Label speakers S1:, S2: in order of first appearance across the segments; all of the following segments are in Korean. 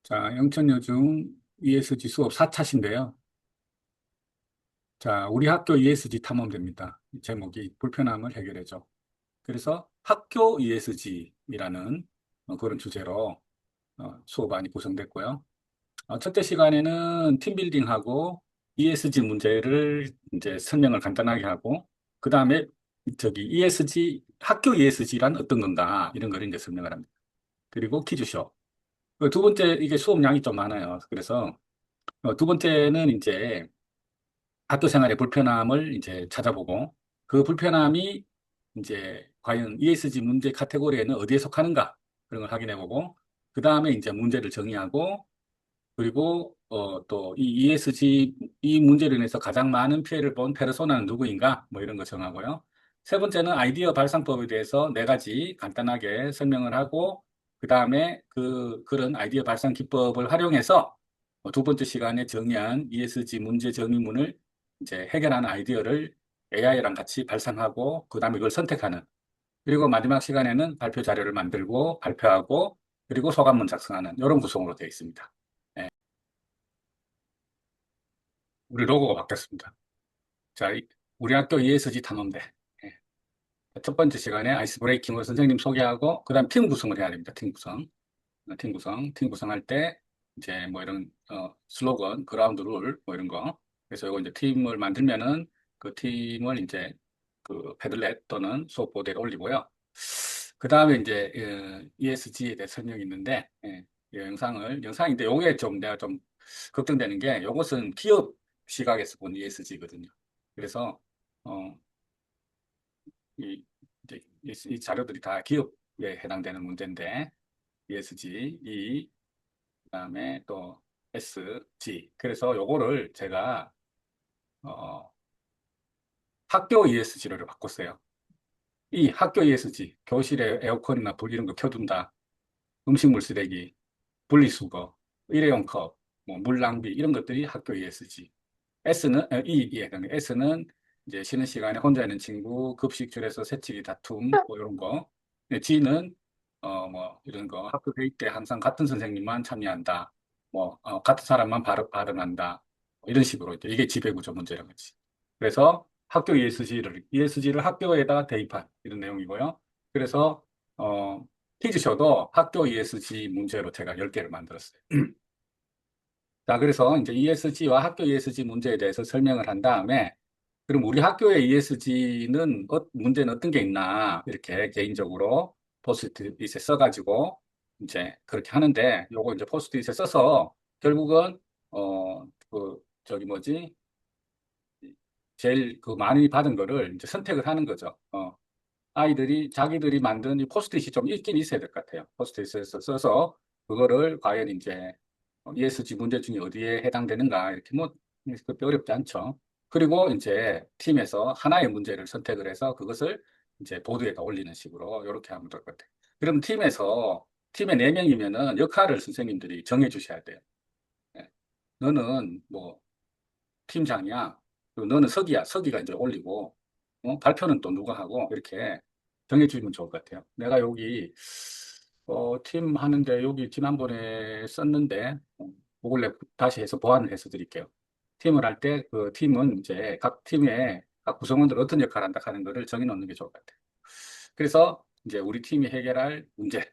S1: 자, 영천여중 ESG 수업 4차신데요. 자, 우리 학교 ESG 탐험대입니다. 제목이 불편함을 해결해줘. 그래서 학교 ESG이라는 그런 주제로 수업안이 구성됐고요. 첫째 시간에는 팀빌딩하고 ESG 문제를 이제 설명을 간단하게 하고, 그 다음에 저기 학교 ESG란 어떤 건가, 이런 걸 이제 설명을 합니다. 그리고 퀴즈쇼. 두 번째, 이게 수업량이 좀 많아요. 그래서 두 번째는 이제 학교 생활의 불편함을 이제 찾아보고 그 불편함이 이제 과연 ESG 문제 카테고리에는 어디에 속하는가 그런 걸 확인해보고 그 다음에 이제 문제를 정의하고 그리고 또 이 ESG 이 문제로 인해서 가장 많은 피해를 본 페르소나는 누구인가 뭐 이런 거 정하고요. 세 번째는 아이디어 발상법에 대해서 네 가지 간단하게 설명을 하고 그 다음에 그런 아이디어 발상 기법을 활용해서 두 번째 시간에 정의한 ESG 문제 정의문을 이제 해결하는 아이디어를 AI랑 같이 발상하고 그 다음에 이걸 선택하는 그리고 마지막 시간에는 발표 자료를 만들고 발표하고 그리고 소감문 작성하는 이런 구성으로 되어 있습니다. 네. 우리 로고가 바뀌었습니다. 자, 우리 학교 ESG 탐험대. 예. 첫 번째 시간에 아이스 브레이킹으로 선생님 소개하고, 그 다음 팀 구성을 해야 됩니다. 팀 구성. 팀 구성할 때, 이제 뭐 이런, 슬로건, 그라운드 룰, 뭐 이런 거. 그래서 이거 이제 팀을 만들면은 그 팀을 이제 그 패들렛 또는 수업보드에 올리고요. 그 다음에 이제 ESG에 대해 설명이 있는데, 이 영상인데 요게 좀 내가 좀 걱정되는 게 요것은 기업 시각에서 본 ESG거든요. 그래서, 어, 이제 이 자료들이 다 기업에 해당되는 문제인데, ESG, 그다음에 또 SG. 그래서 요거를 제가, 어, 학교 ESG로 바꿨어요. 이 학교 ESG, 교실에 에어컨이나 불 이런 거 켜둔다. 음식물 쓰레기, 분리수거, 일회용 컵, 뭐 물 낭비 이런 것들이 학교 ESG. S는 이제 쉬는 시간에 혼자 있는 친구, 급식 줄에서 새치기 다툼, 뭐 이런 거. G는 뭐 이런 거 학교 회의 때 항상 같은 선생님만 참여한다. 뭐 같은 사람만 발언한다. 뭐 이런 식으로 이게 지배구조 문제라는 거지. 그래서 학교 ESG를 학교에다 대입한 이런 내용이고요. 그래서 어, 퀴즈쇼도 학교 ESG 문제로 제가 10개를 만들었어요. 자, 그래서 이제 ESG와 학교 ESG 문제에 대해서 설명을 한 다음에, 그럼 우리 학교의 ESG는, 문제는 어떤 게 있나, 이렇게 개인적으로 포스트잇에 써가지고, 이제 그렇게 하는데, 요거 이제 포스트잇에 써서, 결국은, 저기 뭐지, 제일 그 많이 받은 거를 이제 선택을 하는 거죠. 아이들이 자기들이 만든 이 포스트잇이 좀 있긴 있어야 될 것 같아요. 포스트잇에 써서, 그거를 과연 이제 ESG 문제 중에 어디에 해당되는가 이렇게 뭐 그렇게 어렵지 않죠. 그리고 이제 팀에서 하나의 문제를 선택을 해서 그것을 이제 보드에다 올리는 식으로 이렇게 하면 될 것 같아요. 그럼 팀에 네 명이면은 역할을 선생님들이 정해 주셔야 돼요. 예. 너는 뭐 팀장이야. 그리고 너는 서기가 이제 올리고 발표는 또 누가 하고 이렇게 정해 주면 좋을 것 같아요. 내가 여기 팀 하는데 여기 지난번에 썼는데 그걸 내가 다시 해서 보완을 해서 드릴게요. 팀을 할 때 그 팀은 이제 각 팀의 각 구성원들 어떤 역할을 한다 하는 거를 정해 놓는 게 좋을 것 같아요. 그래서 이제 우리 팀이 해결할 문제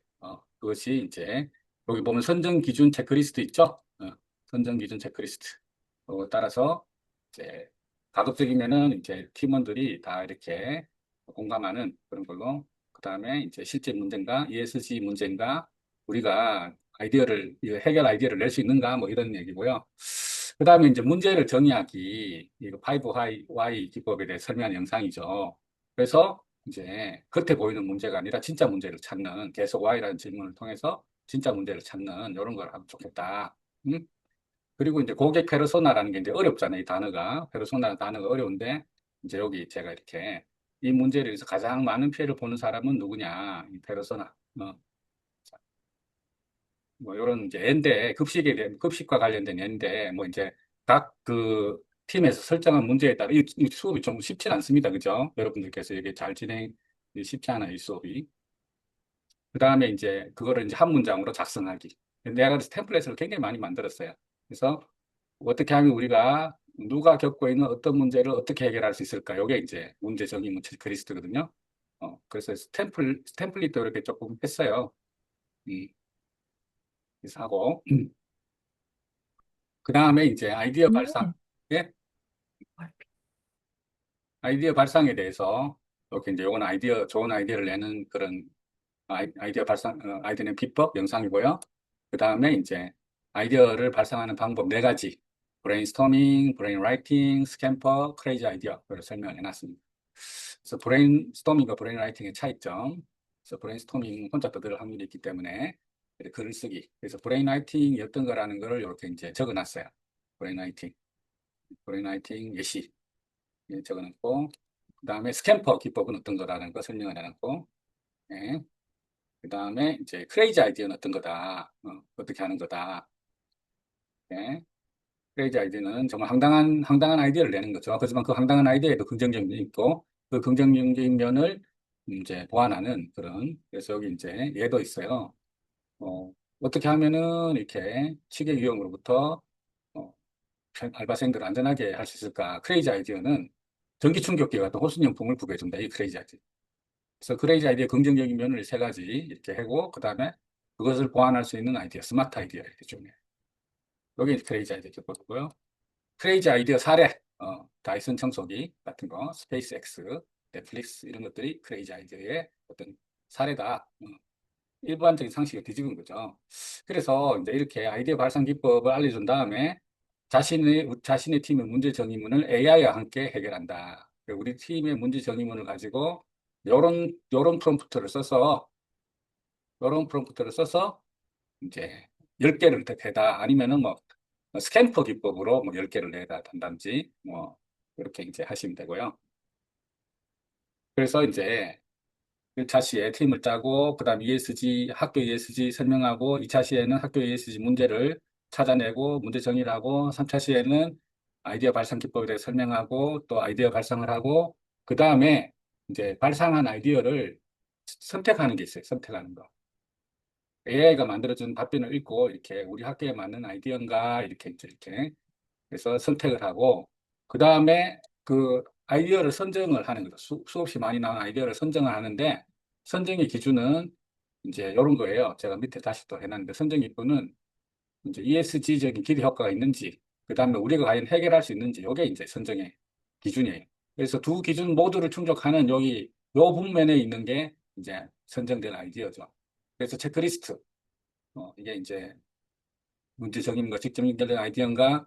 S1: 그것이 이제 여기 보면 선정 기준 체크리스트 있죠? 선정 기준 체크리스트. 따라서 이제 가급적이면은 이제 팀원들이 다 이렇게 공감하는 그런 걸로 그다음에 이제 실제 문제인가 ESG 문제인가 우리가 해결 아이디어를 낼 수 있는가 뭐 이런 얘기고요. 그다음에 이제 문제를 정의하기 이거 5Y 기법에 대해 설명한 영상이죠. 그래서 이제 겉에 보이는 문제가 아니라 진짜 문제를 찾는 계속 Y라는 질문을 통해서 진짜 문제를 찾는 이런 걸 하면 좋겠다. 음? 그리고 이제 고객 페르소나라는 게 이제 어렵잖아요. 이 단어가. 페르소나 단어가 어려운데, 이제 여기 제가 이렇게 이 문제를 위해서 가장 많은 피해를 보는 사람은 누구냐. 이 페르소나. 뭐 이런 이제 급식과 관련된 N데, 뭐 이제 각 그 팀에서 설정한 문제에 따라 이 수업이 좀 쉽진 않습니다. 그죠? 여러분들께서 이게 잘 쉽지 않아요. 이 수업이. 그 다음에 이제 그거를 이제 한 문장으로 작성하기. 내가 그래서 템플릿을 굉장히 많이 만들었어요. 그래서 어떻게 하면 우리가 누가 겪고 있는 어떤 문제를 어떻게 해결할 수 있을까? 이게 이제 문제 정의 체크리스트거든요. 그래서 템플릿도 이렇게 조금 했어요. 음, 그래서 하고, 그 다음에 이제 아이디어 발상.
S2: 음.
S1: 예? 아이디어 발상에 대해서, 이렇게 이제 요건 좋은 아이디어를 내는 그런 아이디어 발상, 아이디어 낸 비법 영상이고요. 그 다음에 이제 아이디어를 발상하는 방법 네 가지. 브레인스토밍, 브레인라이팅, 스캠퍼, 크레이지 아이디어를 설명을 해놨습니다. 그래서 브레인스토밍과 브레인라이팅의 차이점. 그래서 브레인스토밍 혼자 떠들 확률이 있기 때문에 글을 쓰기. 그래서 브레인라이팅이 어떤 거라는 거를 이렇게 이제 적어놨어요. 브레인라이팅, 브레인라이팅 예시 적어놨고, 그 다음에 스캠퍼 기법은 어떤 거라는 거 설명을 해놨고, 예. 그 다음에 이제 크레이지 아이디어는 어떤 거다, 어떻게 하는 거다. 예. 크레이지 아이디어는 정말 황당한 아이디어를 내는 거죠. 하지만 그 황당한 아이디어에도 긍정적인 면이 있고, 그 긍정적인 면을 이제 보완하는 그런, 그래서 여기 이제 예도 있어요. 어떻게 하면은 이렇게 취객 위험으로부터 어, 알바생들을 안전하게 할 수 있을까? 크레이지 아이디어는 전기 충격기 같은 호신용품을 부여해준다. 이 크레이지 아이디어. 그래서 크레이지 아이디어 긍정적인 면을 세 가지 이렇게 하고, 그 다음에 그것을 보완할 수 있는 아이디어, 스마트 아이디어 이렇게 좀 해. 여기 크레이지 아이디어 보고요. 크레이지 아이디어 사례, 다이슨 청소기 같은 거, 스페이스X, 넷플릭스 이런 것들이 크레이지 아이디어의 어떤 사례다. 일반적인 상식을 뒤집은 거죠. 그래서 이제 이렇게 아이디어 발상 기법을 알려준 다음에 자신의 팀의 문제 정의문을 AI와 함께 해결한다. 우리 팀의 문제 정의문을 가지고 요런 프롬프트를 써서 요런 프롬프트를 써서 이제 10개를 대다 아니면은 뭐 스탬퍼 기법으로 뭐 10개를 내다 한다든지 뭐 이렇게 이제 하시면 되고요. 그래서 이제 1차 시에 팀을 짜고 그다음 ESG 학교 ESG 설명하고 2차 시에는 학교 ESG 문제를 찾아내고 문제 정의를 하고 3차 시에는 아이디어 발상 기법에 대해 설명하고 또 아이디어 발상을 하고 그다음에 이제 발상한 아이디어를 선택하는 게 있어요. 선택하는 거. AI가 만들어준 답변을 읽고 이렇게 우리 학교에 맞는 아이디어인가 이렇게 그래서 선택을 하고 그 다음에 그 아이디어를 선정을 하는 거죠. 수없이 많이 나온 아이디어를 선정을 하는데 선정의 기준은 이제 이런 거예요. 제가 밑에 다시 또 해놨는데 선정 기준은 이제 ESG적인 기대 효과가 있는지 그 다음에 우리가 과연 해결할 수 있는지 이게 이제 선정의 기준이에요. 그래서 두 기준 모두를 충족하는 여기 요 분면에 있는 게 이제 선정된 아이디어죠. 그래서 체크리스트 이게 이제 문제 적임과 직접 연결된 아이디어인가,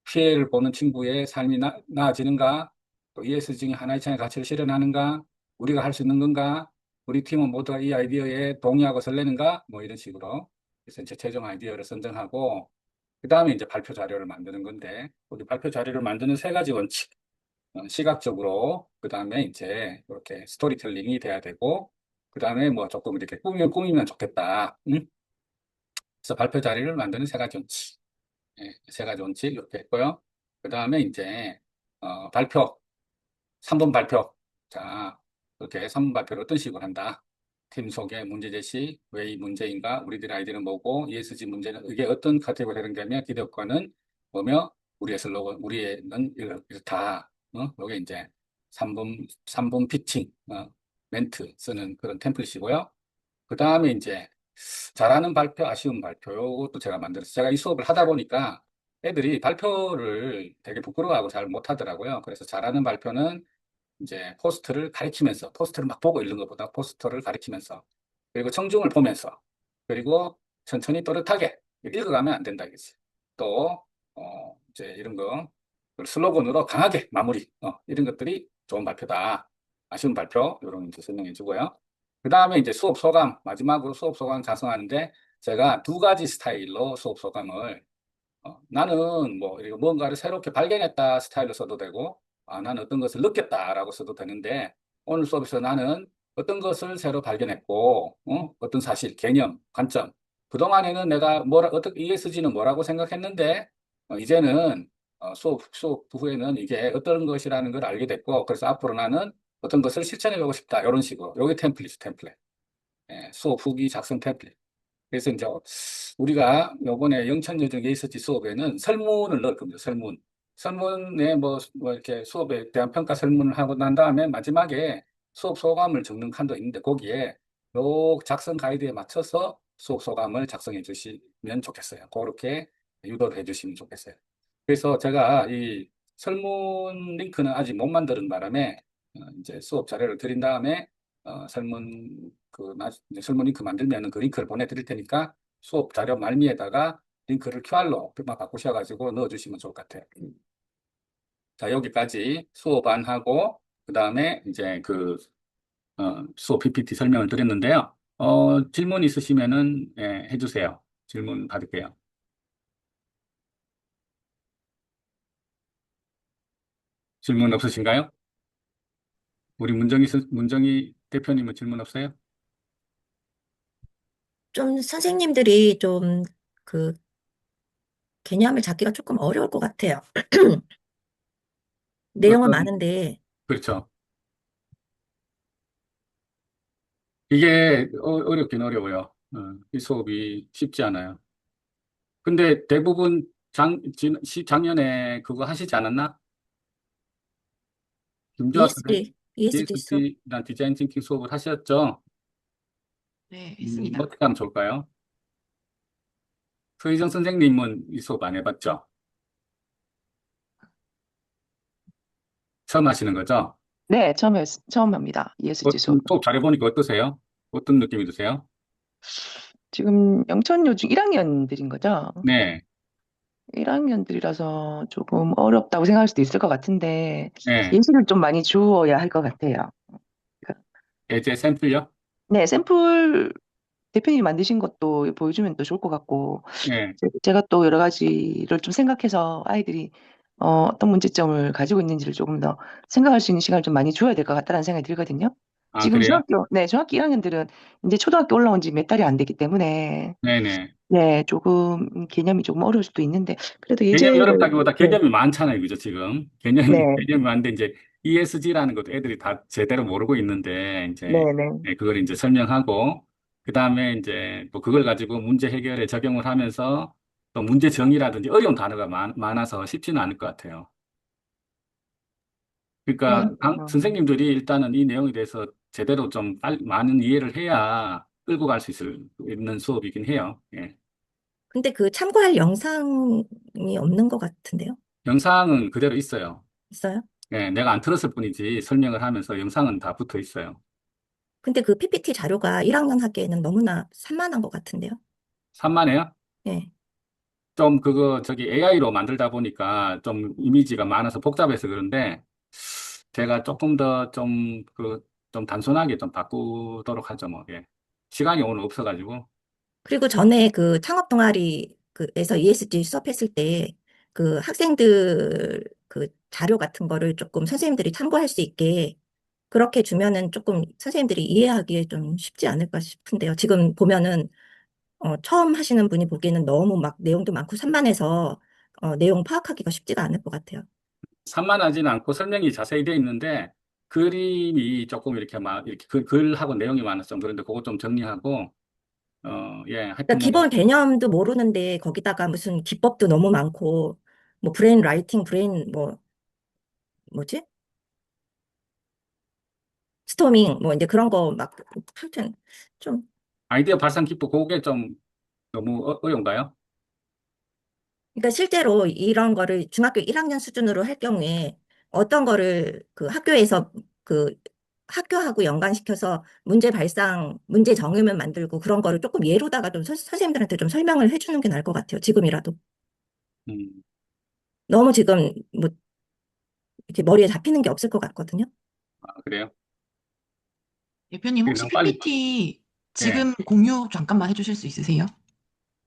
S1: 피해를 보는 친구의 삶이 나아지는가, 또 ES 중에 하나의 창의 가치를 실현하는가, 우리가 할 수 있는 건가, 우리 팀은 모두가 이 아이디어에 동의하고 설레는가, 뭐 이런 식으로. 그래서 이제 최종 아이디어를 선정하고, 그 다음에 이제 발표 자료를 만드는 건데, 우리 발표 자료를 만드는 세 가지 원칙. 시각적으로, 그 다음에 이제 이렇게 스토리텔링이 돼야 되고, 그 다음에 뭐 조금 이렇게 꾸미면 좋겠다. 응? 그래서 발표 자료를 만드는 세 가지 원칙. 세 가지 원칙 이렇게 했고요. 그 다음에 이제 발표, 3분 발표. 자, 이렇게 3분 발표를 어떤 식으로 한다. 팀 소개, 문제 제시, 왜 이 문제인가, 우리들의 아이디어는 뭐고, ESG 문제는 이게 어떤 카테고리에 해당되며 기대 효과는 뭐며, 우리의 슬로건, 우리는 이렇다. 요게 이제 3분 피칭, 멘트 쓰는 그런 템플릿이고요. 그 다음에 이제 잘하는 발표, 아쉬운 발표, 요것도 제가 만들었어요. 제가 이 수업을 하다 보니까 애들이 발표를 되게 부끄러워하고 잘 못하더라고요. 그래서 잘하는 발표는 이제 포스트를 막 보고 읽는 것보다 포스터를 가리키면서, 그리고 청중을 보면서, 그리고 천천히 또렷하게 읽어가면 안 된다, 이거지. 또, 이제 이런 거, 슬로건으로 강하게 마무리, 이런 것들이 좋은 발표다. 아쉬운 발표, 이런 거 설명해 주고요. 그 다음에 이제 수업 소감, 마지막으로 수업 소감 작성하는데, 제가 두 가지 스타일로 수업 소감을 나는 뭐 이거 뭔가를 새롭게 발견했다 스타일로 써도 되고, 나는 어떤 것을 느꼈다라고 써도 되는데, 오늘 수업에서 나는 어떤 것을 새로 발견했고, 어떤 사실, 개념, 관점. 그동안에는 내가 ESG는 뭐라고 생각했는데, 이제는 수업 후에는 이게 어떤 것이라는 걸 알게 됐고, 그래서 앞으로 나는 어떤 것을 실천해 보고 싶다. 이런 식으로. 요게 템플릿. 예, 수업 후기 작성 템플릿. 그래서 이제 우리가 요번에 영천여중 예스지 수업에는 설문을 넣을 겁니다. 설문. 설문에 뭐 이렇게 수업에 대한 평가 설문을 하고 난 다음에 마지막에 수업 소감을 적는 칸도 있는데 거기에 요 작성 가이드에 맞춰서 수업 소감을 작성해 주시면 좋겠어요. 그렇게 유도를 해 주시면 좋겠어요. 그래서 제가 이 설문 링크는 아직 못 만드는 바람에 이제 수업 자료를 드린 다음에 이제 설문 링크 만들면 그 링크를 보내드릴 테니까 수업 자료 말미에다가 링크를 QR로 바꾸셔가지고 넣어주시면 좋을 것 같아요. 자, 여기까지 수업 안하고, 그 다음에 이제 수업 PPT 설명을 드렸는데요. 질문 있으시면은, 예, 해주세요. 질문 받을게요. 질문 없으신가요? 우리 문정희 대표님은 질문 없어요?
S2: 좀 선생님들이 좀 그 개념을 잡기가 조금 어려울 것 같아요. 내용은
S1: 어떤,
S2: 많은데,
S1: 그렇죠. 이게 어렵긴 어려워요. 이 수업이 쉽지 않아요. 근데 대부분 작년에 그거 하시지 않았나? 김주아 선생,
S2: ESG 수업.
S1: EST나 디자인 띵킹 수업을 하셨죠?
S3: 네, 했습니다.
S1: 어떻게 하면 좋을까요? 서희정 선생님은 이 수업 안 해봤죠? 처음 하시는 거죠?
S3: 네, 처음 합니다. ESG 수업.
S1: 수업 잘해보니까 어떠세요? 어떤 느낌이 드세요?
S3: 지금 영천요중 1학년들인 거죠?
S1: 네,
S3: 1학년들이라서 조금 어렵다고 생각할 수도 있을 것 같은데,
S1: 네.
S3: 예시를 좀 많이 주어야 할 것 같아요. 그러니까
S1: 예제 샘플요?
S3: 네, 샘플 대표님이 만드신 것도 보여주면 또 좋을 것 같고,
S1: 네,
S3: 제가 또 여러 가지를 좀 생각해서 아이들이 어떤 문제점을 가지고 있는지를 조금 더 생각할 수 있는 시간을 좀 많이 줘야 될 것 같다는 생각이 들거든요.
S1: 아,
S3: 지금
S1: 그래요?
S3: 중학교 1학년들은 이제 초등학교 올라온 지 몇 달이 안 됐기 때문에,
S1: 네네.
S3: 네, 조금 개념이 조금 어려울 수도 있는데, 그래도
S1: 개념이
S3: 예제를,
S1: 어렵다기보다
S3: 네,
S1: 개념이 많잖아요. 그죠, 지금.
S3: 네,
S1: 개념이 많은데, 이제 ESG라는 것도 애들이 다 제대로 모르고 있는데, 이제,
S3: 네, 네.
S1: 예, 그걸 이제 설명하고, 그 다음에 이제 또 그걸 가지고 문제 해결에 적용을 하면서 또 문제 정의라든지 어려운 단어가 많아서 쉽지는 않을 것 같아요. 그러니까 선생님들이 일단은 이 내용에 대해서 제대로 좀 많은 이해를 해야 끌고 갈 수 있는 수업이긴 해요. 예.
S2: 근데 그 참고할 영상이 없는 것 같은데요?
S1: 영상은 그대로 있어요.
S2: 있어요?
S1: 예, 내가 안 틀었을 뿐이지 설명을 하면서 영상은 다 붙어 있어요.
S2: 근데 그 PPT 자료가 1학년 하기에는 너무나 산만한 것 같은데요?
S1: 산만해요?
S2: 네.
S1: 좀 저기 AI로 만들다 보니까 좀 이미지가 많아서 복잡해서 그런데 제가 조금 더 좀 단순하게 좀 바꾸도록 하죠, 뭐. 예. 시간이 오늘 없어가지고.
S2: 그리고 전에 그 창업 동아리 그에서 ESG 수업했을 때 그 학생들 그 자료 같은 거를 조금 선생님들이 참고할 수 있게 그렇게 주면은 조금 선생님들이 이해하기에 좀 쉽지 않을까 싶은데요. 지금 보면은 처음 하시는 분이 보기에는 너무 막 내용도 많고 산만해서 내용 파악하기가 쉽지가 않을 것 같아요.
S1: 산만하지는 않고 설명이 자세히 되어 있는데 그림이 조금 이렇게 막 이렇게 글하고 내용이 많아서 좀 그런데 그거 좀 정리하고 예,
S2: 그러니까
S1: 하여튼 뭐
S2: 기본 개념도 모르는데 거기다가 무슨 기법도 너무 많고 뭐 브레인 라이팅, 브레인 뭐 뭐지? 스토밍 뭐 이제 그런 거 막 하여튼 좀
S1: 아이디어 발상 기법 그게 좀 너무 어려운가요?
S2: 그러니까 실제로 이런 거를 중학교 1학년 수준으로 할 경우에 어떤 거를 그 학교에서 그 학교하고 연관시켜서 문제 발상, 문제 정의면 만들고 그런 거를 조금 예로다가 좀 선생님들한테 좀 설명을 해주는 게 나을 것 같아요. 지금이라도.
S1: 음,
S2: 너무 지금 뭐 이렇게 머리에 잡히는 게 없을 것 같거든요.
S1: 그래요?
S4: 대표님
S1: 그게
S4: 혹시
S1: 너무 빨리
S4: PPT
S1: 예.
S4: 지금 공유 잠깐만 해주실 수 있으세요?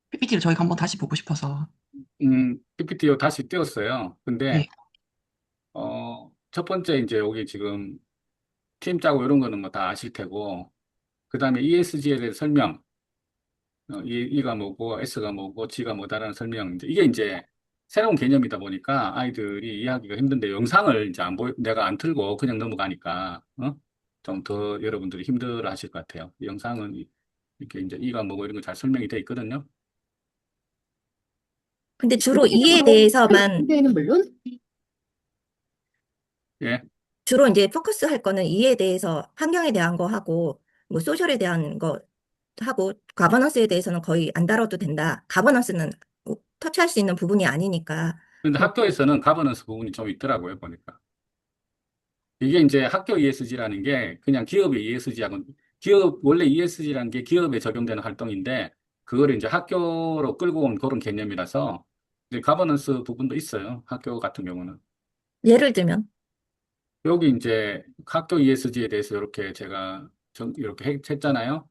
S4: PPT를 저희가 한번 다시 보고 싶어서.
S1: PPT로 다시 띄웠어요.
S4: 네.
S1: 근데 첫 번째 이제 여기 지금 팀 짜고 이런 거는 뭐 다 아실 테고 그다음에 ESG에 대해 설명 E가 뭐고 S가 뭐고 G가 뭐다라는 설명 이제 이게 이제 새로운 개념이다 보니까 아이들이 이해하기가 힘든데 영상을 이제 내가 안 틀고 그냥 넘어가니까 좀 더 여러분들이 힘들어 하실 것 같아요. 영상은 이렇게 이제 이가 뭐고 이런 거 잘 설명이 돼 있거든요.
S2: 근데 주로 이에 대해서만
S5: 현대에는 물론
S1: 예.
S2: 주로 이제 포커스 할 거는 이에 대해서 환경에 대한 거 하고 뭐 소셜에 대한 거 하고 가버넌스에 대해서는 거의 안 다뤄도 된다. 가버넌스는 뭐 터치할 수 있는 부분이 아니니까.
S1: 근데
S2: 뭐
S1: 학교에서는 가버넌스 부분이 좀 있더라고요, 보니까. 이게 이제 학교 ESG라는 게 그냥 기업의 ESG하고 원래 ESG라는 게 기업에 적용되는 활동인데 그걸 이제 학교로 끌고 온 그런 개념이라서 이제 가버넌스 부분도 있어요. 학교 같은 경우는.
S2: 예를 들면
S1: 여기 이제 학교 ESG에 대해서 이렇게 제가 이렇게 했잖아요.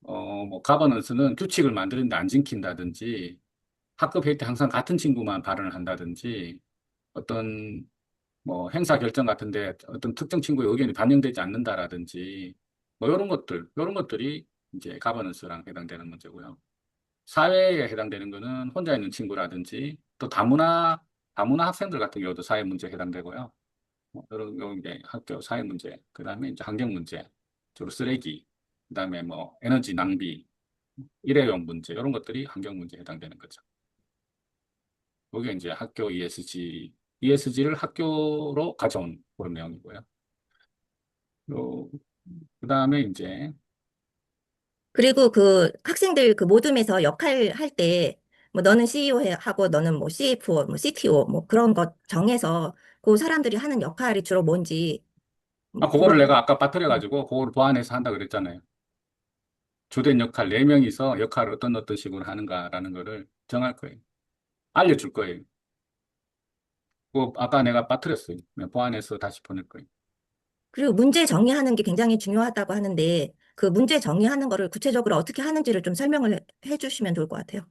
S1: 뭐 가버넌스는 규칙을 만드는데 안 지킨다든지 학급 회의 때 항상 같은 친구만 발언을 한다든지 어떤 뭐 행사 결정 같은데 어떤 특정 친구의 의견이 반영되지 않는다라든지 뭐 이런 것들이 이제 가버넌스랑 해당되는 문제고요. 사회에 해당되는 거는 혼자 있는 친구라든지 또 다문화 학생들 같은 경우도 사회 문제에 해당되고요. 뭐 이런 거 이제 학교 사회 문제, 그다음에 이제 환경 문제, 주로 쓰레기, 그다음에 뭐 에너지 낭비, 일회용 문제 이런 것들이 환경 문제에 해당되는 거죠. 이게 이제 학교 ESG를 학교로 가져온 그런 내용이고요. 그다음에 이제
S2: 그리고 그 학생들 그 모둠에서 역할 할 때 뭐 너는 CEO 하고 너는 뭐 CFO, 뭐 CTO 뭐 그런 것 정해서 그 사람들이 하는 역할이 주로 뭔지
S1: 그거를 내가 아까 빠뜨려가지고 그거를 보완해서 한다 그랬잖아요. 주된 역할 4명이서 역할을 어떤 식으로 하는가라는 거를 정할 거예요. 알려줄 거예요. 아까 내가 빠뜨렸어요. 보완해서 다시 보낼 거예요.
S2: 그리고 문제 정리하는 게 굉장히 중요하다고 하는데 그 문제 정리하는 거를 구체적으로 어떻게 하는지를 좀 설명을 해주시면 좋을 것 같아요.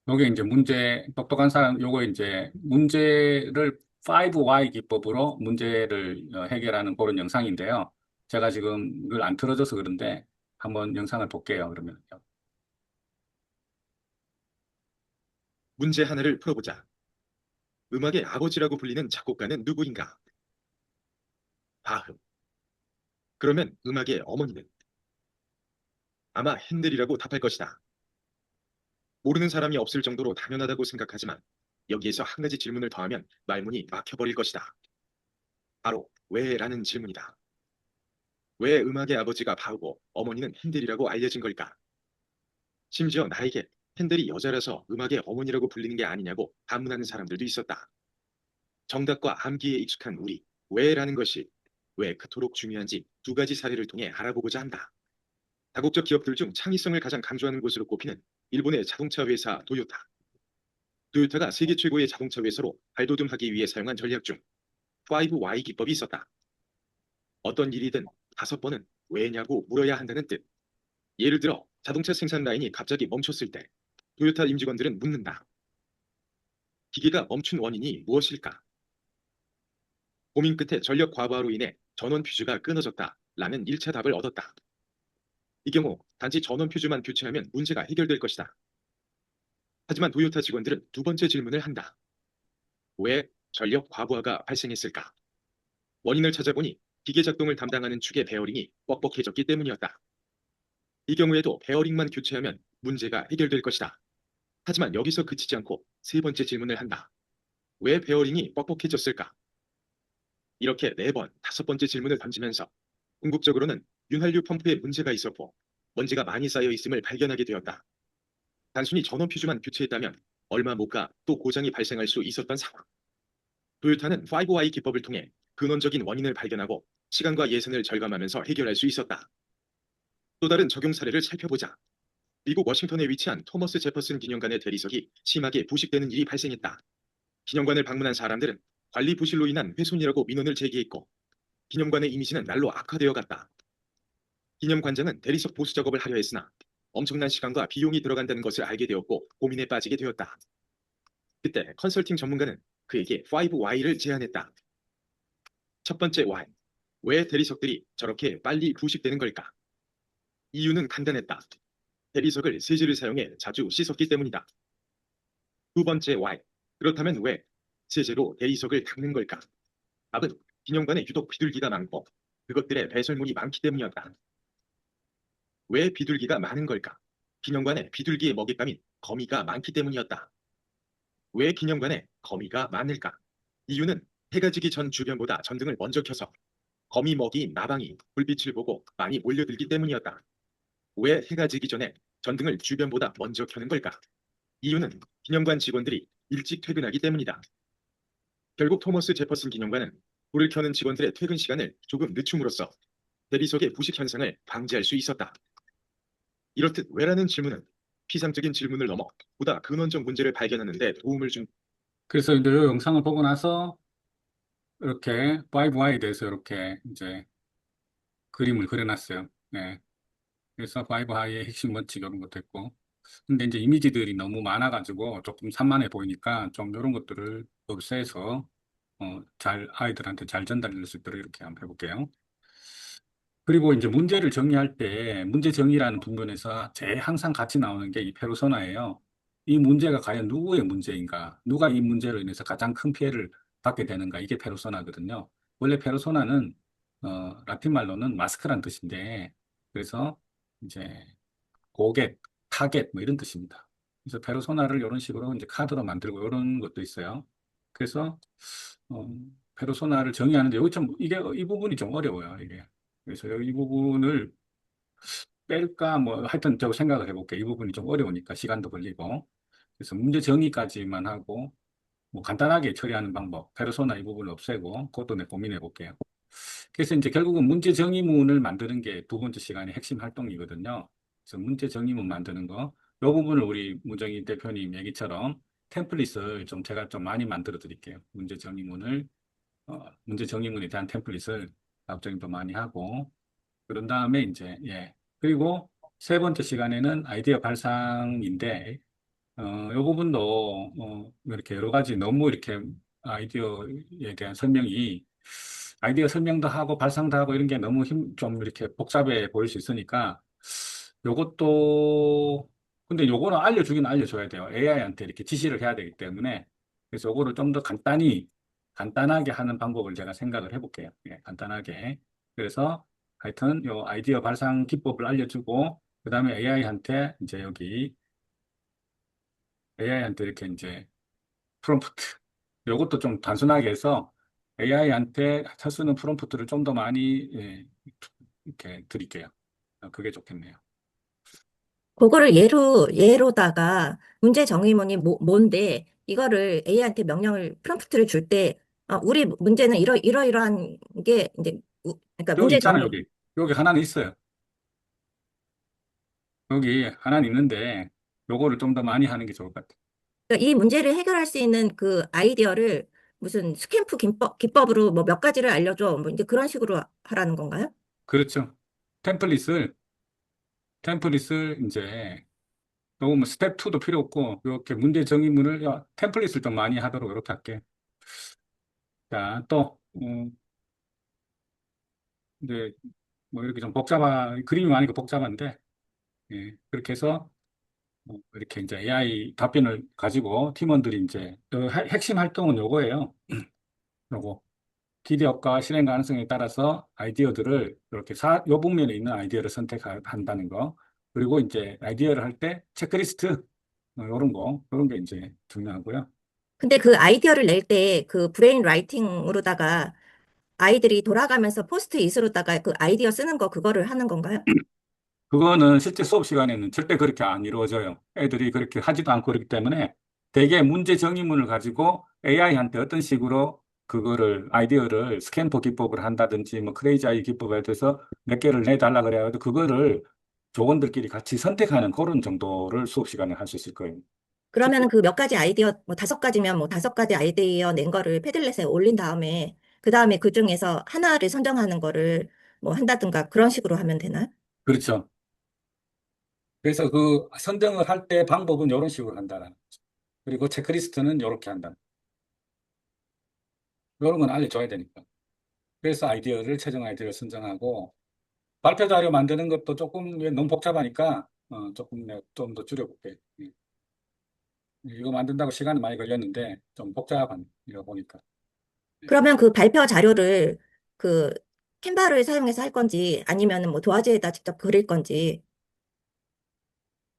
S1: 요게 이제 똑똑한 사람, 요거 이제 문제를 5Y 기법으로 문제를 해결하는 그런 영상인데요. 제가 지금 이걸 안 틀어줘서 그런데 한번 영상을 볼게요, 그러면.
S6: 문제 하나를 풀어보자. 음악의 아버지라고 불리는 작곡가는 누구인가? 바흐. 그러면 음악의 어머니는? 아마 핸델이라고 답할 것이다. 모르는 사람이 없을 정도로 당연하다고 생각하지만 여기에서 한 가지 질문을 더하면 말문이 막혀버릴 것이다. 바로 왜라는 질문이다. 왜 음악의 아버지가 바흐고 어머니는 핸델이라고 알려진 걸까? 심지어 나에게 핸델이 여자라서 음악의 어머니라고 불리는 게 아니냐고 반문하는 사람들도 있었다. 정답과 암기에 익숙한 우리, 왜라는 것이 왜 그토록 중요한지 2가지 사례를 통해 알아보고자 한다. 다국적 기업들 중 창의성을 가장 강조하는 곳으로 꼽히는 일본의 자동차 회사 도요타. 도요타가 세계 최고의 자동차 회사로 발돋움하기 위해 사용한 전략 중 5Y 기법이 있었다. 어떤 일이든 5번은 왜냐고 물어야 한다는 뜻. 예를 들어 자동차 생산 라인이 갑자기 멈췄을 때 도요타 임직원들은 묻는다. 기계가 멈춘 원인이 무엇일까? 고민 끝에 전력 과부하로 인해 전원 퓨즈가 끊어졌다 라는 1차 답을 얻었다. 이 경우 단지 전원 퓨즈만 교체하면 문제가 해결될 것이다. 하지만 도요타 직원들은 2번째 질문을 한다. 왜 전력 과부하가 발생했을까? 원인을 찾아보니 기계 작동을 담당하는 축의 베어링이 뻑뻑해졌기 때문이었다. 이 경우에도 베어링만 교체하면 문제가 해결될 것이다. 하지만 여기서 그치지 않고 3번째 질문을 한다. 왜 베어링이 뻑뻑해졌을까? 이렇게 4번, 5번째 질문을 던지면서 궁극적으로는 윤활유 펌프에 문제가 있었고 먼지가 많이 쌓여 있음을 발견하게 되었다. 단순히 전원 퓨즈만 교체했다면 얼마 못 가 또 고장이 발생할 수 있었던 상황. 도요타는 5Y 기법을 통해 근원적인 원인을 발견하고 시간과 예산을 절감하면서 해결할 수 있었다. 또 다른 적용 사례를 살펴보자. 미국 워싱턴에 위치한 토머스 제퍼슨 기념관의 대리석이 심하게 부식되는 일이 발생했다. 기념관을 방문한 사람들은 관리 부실로 인한 훼손이라고 민원을 제기했고 기념관의 이미지는 날로 악화되어 갔다. 기념관장은 대리석 보수 작업을 하려 했으나 엄청난 시간과 비용이 들어간다는 것을 알게 되었고 고민에 빠지게 되었다. 그때 컨설팅 전문가는 그에게 5Y를 제안했다. 첫 번째 Y. 왜 대리석들이 저렇게 빨리 부식되는 걸까? 이유는 간단했다. 대리석을 세제를 사용해 자주 씻었기 때문이다. 두 번째 Y. 그렇다면 왜 세제로 대리석을 닦는 걸까? 답은 기념관에 유독 비둘기가 많고 그것들의 배설물이 많기 때문이었다. 왜 비둘기가 많은 걸까? 기념관에 비둘기의 먹잇감인 거미가 많기 때문이었다. 왜 기념관에 거미가 많을까? 이유는 해가 지기 전 주변보다 전등을 먼저 켜서 거미 먹이인 나방이 불빛을 보고 많이 몰려들기 때문이었다. 왜 해가 지기 전에 전등을 주변보다 먼저 켜는 걸까? 이유는 기념관 직원들이 일찍 퇴근하기 때문이다. 결국 토머스 제퍼슨 기념관은 불을 켜는 직원들의 퇴근 시간을 조금 늦춤으로써 대리석의 부식 현상을 방지할 수 있었다. 이렇듯 왜라는 질문은 피상적인 질문을 넘어 보다 근원적 문제를 발견하는 데 도움을 준
S1: 그래서 이제 이 영상을 보고 나서 이렇게 5Y에 대해서 이렇게 이제 그림을 그려놨어요. 네. 그래서 5Y의 핵심 원칙 이런 것도 있고. 근데 이제 이미지들이 너무 많아가지고 조금 산만해 보이니까 좀 이런 것들을 없애서 잘 아이들한테 잘 전달될 수 있도록 이렇게 한번 해볼게요. 그리고 이제 문제를 정리할 때 문제 정의라는 부분에서 제일 항상 같이 나오는 게 이 페르소나예요. 이 문제가 과연 누구의 문제인가? 누가 이 문제로 인해서 가장 큰 피해를 받게 되는가? 이게 페르소나거든요. 원래 페르소나는 라틴 말로는 마스크란 뜻인데 그래서 이제 고객, 타겟 뭐 이런 뜻입니다. 그래서 페르소나를 이런 식으로 이제 카드로 만들고 이런 것도 있어요. 그래서 어, 페르소나를 정의하는데 여기 좀 이게 이 부분이 좀 어려워요. 이게. 그래서 이 부분을 뺄까 뭐 하여튼 저 생각을 해볼게요. 이 부분이 좀 어려우니까 시간도 걸리고. 그래서 문제 정의까지만 하고 뭐 간단하게 처리하는 방법, 페르소나 이 부분을 없애고 그것도 내 고민해 볼게요. 그래서 이제 결국은 문제 정의문을 만드는 게 두 번째 시간의 핵심 활동이거든요. 그래서 문제 정의문 만드는 거, 이 부분을 우리 문정희 대표님 얘기처럼 템플릿을 좀 제가 좀 많이 만들어 드릴게요. 문제 정의문에 대한 템플릿을 답정도 많이 하고, 그런 다음에 이제, 예. 그리고 세 번째 시간에는 아이디어 발상인데, 이 부분도, 이렇게 여러 가지 너무 이렇게 아이디어에 대한 설명이, 아이디어 설명도 하고 발상도 하고 이런 게 너무 좀 이렇게 복잡해 보일 수 있으니까, 요것도, 근데 요거는 알려주긴 알려줘야 돼요. AI한테 이렇게 지시를 해야 되기 때문에. 그래서 요거를 좀 더 간단하게 하는 방법을 제가 생각을 해볼게요. 예, 간단하게. 그래서 하여튼 요 아이디어 발상 기법을 알려주고, 그 다음에 AI한테 이렇게 이제 프롬프트. 요것도 좀 단순하게 해서 AI한테 할 수 있는 프롬프트를 좀 더 많이, 예, 이렇게 드릴게요. 그게 좋겠네요.
S2: 그거를 예로다가 문제 정의문이 뭔데, 이거를 A한테 명령을, 프롬프트를 줄 때, 우리 문제는 이러이러한 게, 이제, 그러니까
S1: 여기
S2: 문제
S1: 있잖아요,
S2: 정의.
S1: 여기. 여기 하나는 있어요. 여기 하나는 있는데, 요거를 좀 더 많이 하는 게 좋을 것 같아요.
S2: 그러니까 이 문제를 해결할 수 있는 그 아이디어를 무슨 스탬프 기법으로 뭐 몇 가지를 알려줘. 뭐 이제 그런 식으로 하라는 건가요?
S1: 그렇죠. 템플릿을 이제, 요거 뭐 스텝 2도 필요 없고, 이렇게 문제 정의문을, 템플릿을 좀 많이 하도록 이렇게 할게. 자, 또, 이제, 뭐 이렇게 좀 그림이 많으니까 복잡한데, 예, 그렇게 해서, 이렇게 이제 AI 답변을 가지고 팀원들이 이제, 핵심 활동은 요거예요. 요거. 기대업과 실행 가능성에 따라서 아이디어들을 이렇게 요 북면에 있는 아이디어를 선택한다는 거. 그리고 이제 아이디어를 할 때 체크리스트, 이런 게 이제 중요하고요.
S2: 근데 그 아이디어를 낼 때 그 브레인 라이팅으로다가 아이들이 돌아가면서 포스트잇으로다가 그 아이디어 쓰는 거 그거를 하는 건가요?
S1: 그거는 실제 수업 시간에는 절대 그렇게 안 이루어져요. 애들이 그렇게 하지도 않고 그렇기 때문에 대개 문제 정의문을 가지고 AI한테 어떤 식으로 그거를 아이디어를 스캔포 기법을 한다든지 뭐 크레이지 아이 기법에 대해서 몇 개를 내달라 그래가지고 그거를 조원들끼리 같이 선택하는 그런 정도를 수업 시간에 할 수 있을 거예요.
S2: 그러면은 그 몇 가지 아이디어, 뭐 5가지면 뭐 5가지 아이디어 낸 거를 패들렛에 올린 다음에, 그 다음에 그 중에서 하나를 선정하는 거를 뭐 한다든가 그런 식으로 하면 되나요?
S1: 그렇죠. 그래서 그 선정을 할 때 방법은 이런 식으로 한다는 거죠. 그리고 체크리스트는 이렇게 한다. 이런 건 알려줘야 되니까. 그래서 최종 아이디어를 선정하고 발표 자료 만드는 것도 조금 너무 복잡하니까 조금 좀 더 줄여볼게. 예. 이거 만든다고 시간이 많이 걸렸는데 좀 복잡한 이거 보니까.
S2: 그러면 그 발표 자료를 그 캔바를 사용해서 할 건지 아니면은 뭐 도화지에다 직접 그릴 건지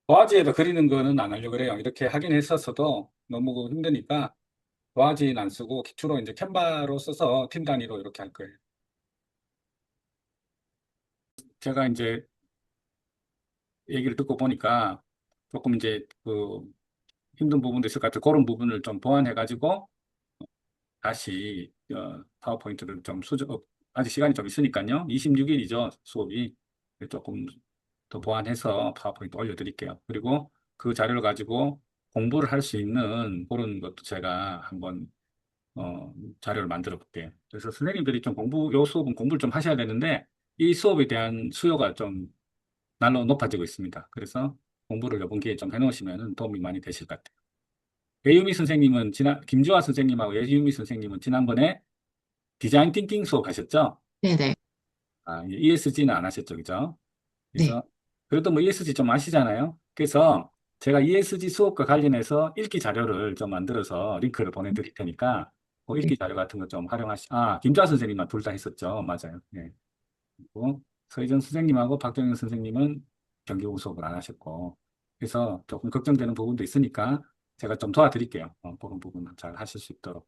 S1: 도화지에다 그리는 거는 안 하려고 그래요. 이렇게 하긴 했었어도 너무 힘드니까 도화지는 안 쓰고 주로 이제 캔바로 써서 팀 단위로 이렇게 할 거예요. 제가 이제 얘기를 듣고 보니까 조금 이제 그 힘든 부분도 있을 것 같아요. 그런 부분을 좀 보완해가지고 다시 파워포인트를 좀 아직 시간이 좀 있으니까요. 26일이죠, 수업이. 조금 더 보완해서 파워포인트 올려드릴게요. 그리고 그 자료를 가지고 공부를 할 수 있는 그런 것도 제가 한번 자료를 만들어 볼게요. 그래서 선생님들이 좀 요 수업은 공부를 좀 하셔야 되는데 이 수업에 대한 수요가 좀 날로 높아지고 있습니다. 그래서 공부를 이번 기회에 좀 해놓으시면 도움이 많이 되실 것 같아요. 김주아 선생님하고 예유미 선생님은 지난번에 디자인 띵킹 수업 하셨죠?
S4: 네네.
S1: ESG는 안 하셨죠, 그죠?
S4: 네.
S1: 그래서 그래도 뭐 ESG 좀 아시잖아요. 그래서 제가 ESG 수업과 관련해서 읽기 자료를 좀 만들어서 링크를 보내드릴 테니까 그
S4: 네.
S1: 읽기 자료 같은 거 좀 김주아 선생님만 둘 다 했었죠. 맞아요. 네. 그리고 서희정 선생님하고 박정현 선생님은 정규 수업을 안 하셨고 그래서 조금 걱정되는 부분도 있으니까 제가 좀 도와드릴게요. 그런 부분은 잘 하실 수 있도록.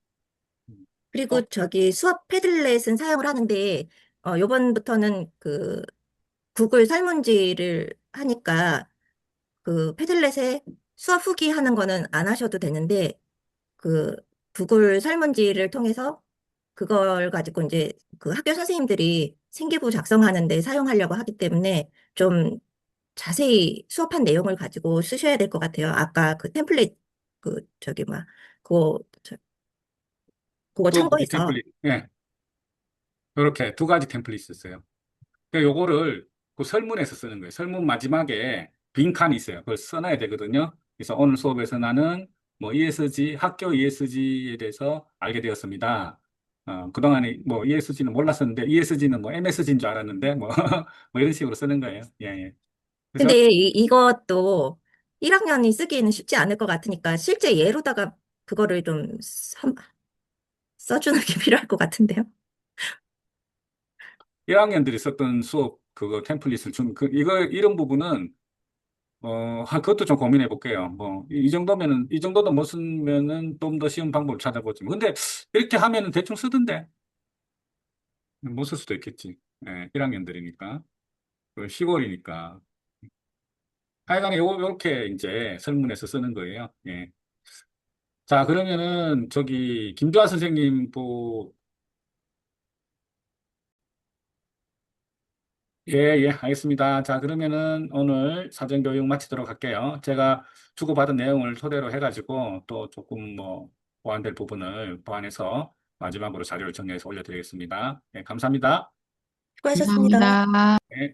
S1: 음.
S2: 그리고 저기 수업 패들렛은 사용을 하는데, 요번부터는 그 구글 설문지를 하니까 그 패들렛에 수업 후기 하는 거는 안 하셔도 되는데, 그 구글 설문지를 통해서 그걸 가지고 이제 그 학교 선생님들이 생기부 작성하는데 사용하려고 하기 때문에 좀 자세히 수업한 내용을 가지고 쓰셔야 될 것 같아요. 아까 그 템플릿 저기 막 그거 그거
S1: 또 무기
S2: 참고해서.
S1: 템플릿, 예, 이렇게 두 가지 템플릿이 있어요. 그러니까 요거를 그 설문에서 쓰는 거예요. 설문 마지막에 빈 칸이 있어요. 그걸 써놔야 되거든요. 그래서 오늘 수업에서 나는 뭐 ESG, 학교 ESG에 대해서 알게 되었습니다. 그동안에 뭐 ESG는 몰랐었는데 ESG는 뭐 MSG인 줄 알았는데 뭐, 뭐 이런 식으로 쓰는 거예요. 예, 예. 그래서
S2: 근데 이것도 1학년이 쓰기에는 쉽지 않을 것 같으니까 실제 예로다가 그거를 좀 써주는 게 필요할 것 같은데요.
S1: 1학년들이 썼던 수업 그거 템플릿을 이런 부분은 그것도 좀 고민해 볼게요. 뭐, 이 정도면은, 이 정도도 못 쓰면은 좀 더 쉬운 방법을 찾아보지. 근데 이렇게 하면은 대충 쓰던데. 못 쓸 수도 있겠지. 예, 1학년들이니까. 10월이니까. 하여간에 요렇게 이제 설문에서 쓰는 거예요. 예. 자, 그러면은, 김주아 선생님, 예, 예, 알겠습니다. 자, 그러면은 오늘 사전교육 마치도록 할게요. 제가 주고받은 내용을 토대로 해가지고 또 조금 뭐 보완될 부분을 보완해서 마지막으로 자료를 정리해서 올려드리겠습니다. 예, 감사합니다.
S2: 수고하셨습니다.
S4: 감사합니다.
S1: 예.